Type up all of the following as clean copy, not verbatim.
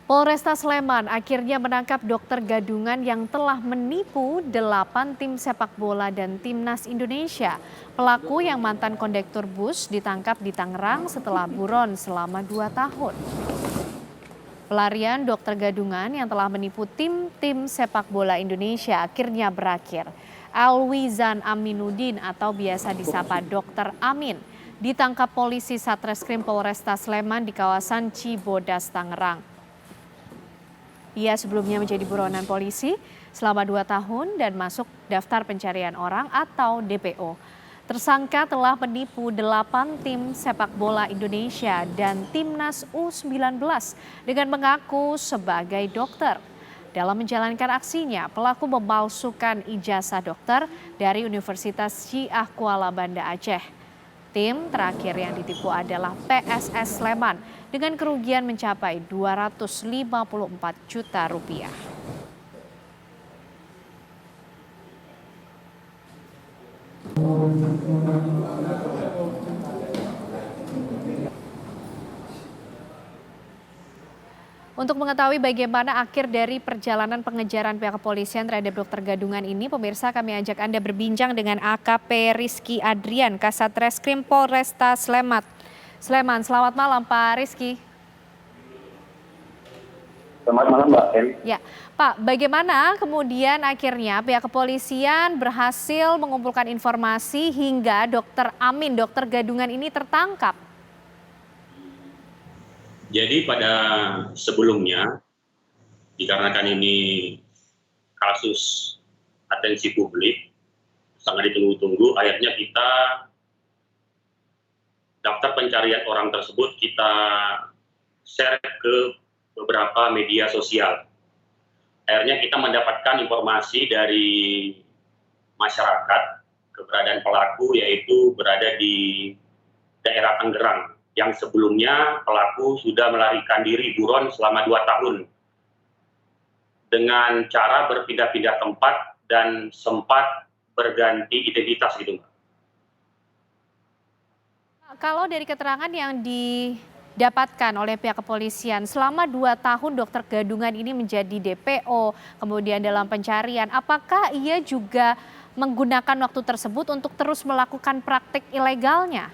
Polresta Sleman akhirnya menangkap dokter gadungan yang telah menipu 8 tim sepak bola dan timnas Indonesia. Pelaku yang mantan kondektur bus ditangkap di Tangerang setelah buron selama 2 tahun. Pelarian dokter gadungan yang telah menipu tim sepak bola Indonesia akhirnya berakhir. Alwizan Aminuddin atau biasa disapa Dokter Amin ditangkap polisi Satreskrim Polresta Sleman di kawasan Cibodas, Tangerang. Ia sebelumnya menjadi buronan polisi selama 2 tahun dan masuk daftar pencarian orang atau DPO. Tersangka telah menipu 8 tim sepak bola Indonesia dan timnas U19 dengan mengaku sebagai dokter. Dalam menjalankan aksinya, pelaku memalsukan ijazah dokter dari Universitas Syiah Kuala Banda Aceh. Tim terakhir yang ditipu adalah PSS Sleman dengan kerugian mencapai 254 juta rupiah. Untuk mengetahui bagaimana akhir dari perjalanan pengejaran pihak kepolisian terhadap dokter gadungan ini, pemirsa kami ajak Anda berbincang dengan AKP Rizky Adrian, Kasat Reskrim Polresta Sleman. Selamat malam Pak Rizky. Selamat malam Mbak El. Ya, Pak, bagaimana kemudian akhirnya pihak kepolisian berhasil mengumpulkan informasi hingga dokter Amin, dokter gadungan ini tertangkap? Jadi pada sebelumnya, dikarenakan ini kasus atensi publik, sangat ditunggu-tunggu, akhirnya kita daftar pencarian orang tersebut kita share ke beberapa media sosial. Akhirnya kita mendapatkan informasi dari masyarakat keberadaan pelaku yaitu berada di daerah Tangerang yang sebelumnya pelaku sudah melarikan diri buron selama 2 tahun dengan cara berpindah-pindah tempat dan sempat berganti identitas gitu Mbak. Kalau dari keterangan yang didapatkan oleh pihak kepolisian, selama 2 tahun dokter gadungan ini menjadi DPO, kemudian dalam pencarian, apakah ia juga menggunakan waktu tersebut untuk terus melakukan praktik ilegalnya?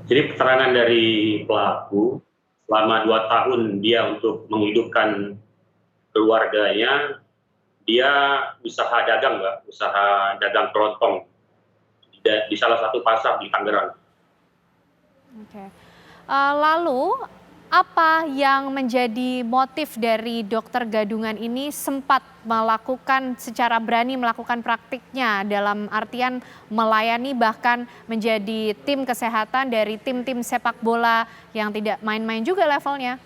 Jadi keterangan dari pelaku, selama 2 tahun dia untuk menghidupkan keluarganya, dia usaha dagang Mbak, usaha dagang kelontong di salah satu pasar di Tangerang. Oke. Lalu apa yang menjadi motif dari dokter gadungan ini sempat secara berani melakukan praktiknya dalam artian melayani bahkan menjadi tim kesehatan dari tim-tim sepak bola yang tidak main-main juga levelnya?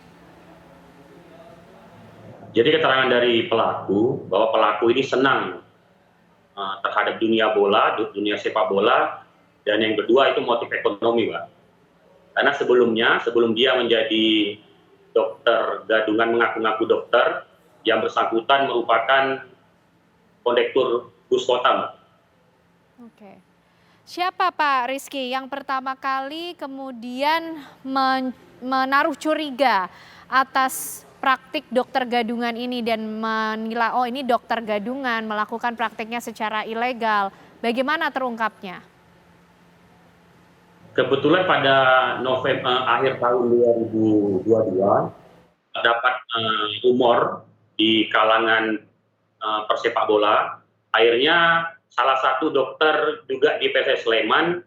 Jadi keterangan dari pelaku bahwa pelaku ini senang terhadap dunia bola, dunia sepak bola, dan yang kedua itu motif ekonomi Mbak. Karena sebelum dia menjadi dokter gadungan mengaku-ngaku dokter, yang bersangkutan merupakan kondektur bus kota Mbak. Oke. Siapa Pak Rizky yang pertama kali kemudian menaruh curiga atas praktik dokter gadungan ini dan menilai ini dokter gadungan melakukan praktiknya secara ilegal? Bagaimana terungkapnya? Kebetulan pada akhir tahun 2022 terdapat rumor di kalangan persepak bola, akhirnya salah satu dokter juga di PSS Sleman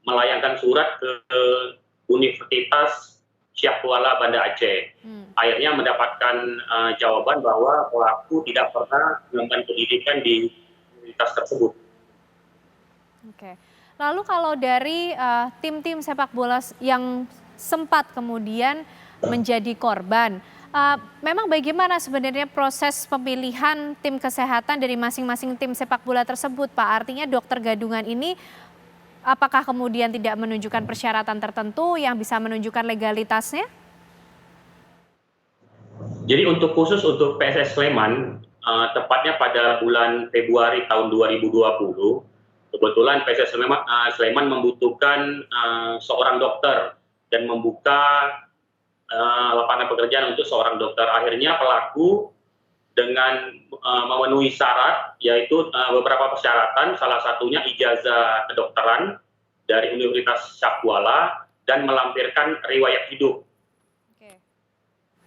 melayangkan surat ke Universitas Syiah Kuala Banda Aceh. Akhirnya mendapatkan jawaban bahwa pelaku tidak pernah melakukan pendidikan di universitas tersebut. Oke. Lalu kalau dari tim-tim sepak bola yang sempat kemudian menjadi korban, memang bagaimana sebenarnya proses pemilihan tim kesehatan dari masing-masing tim sepak bola tersebut, Pak? Artinya dokter gadungan ini apakah kemudian tidak menunjukkan persyaratan tertentu yang bisa menunjukkan legalitasnya? Jadi khusus untuk PSS Sleman, tepatnya pada bulan Februari tahun 2020, kebetulan PSS Sleman membutuhkan seorang dokter dan membuka pekerjaan untuk seorang dokter. Akhirnya pelaku dengan memenuhi syarat, yaitu beberapa persyaratan, salah satunya ijazah kedokteran dari Universitas Syahkuala dan melampirkan riwayat hidup. Oke.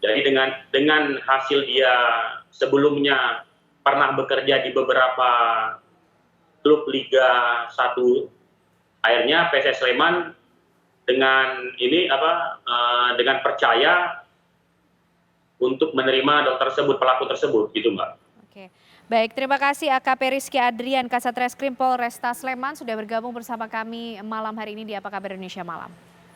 Jadi dengan hasil dia sebelumnya pernah bekerja di beberapa klub Liga 1, akhirnya PSS Sleman dengan dengan percaya untuk menerima dokter tersebut, pelaku tersebut, gitu Mbak. Oke. Baik, terima kasih AKP Rizky Adrian, Kasat Reskrim Polresta Sleman sudah bergabung bersama kami malam hari ini di Apa Kabar Indonesia Malam.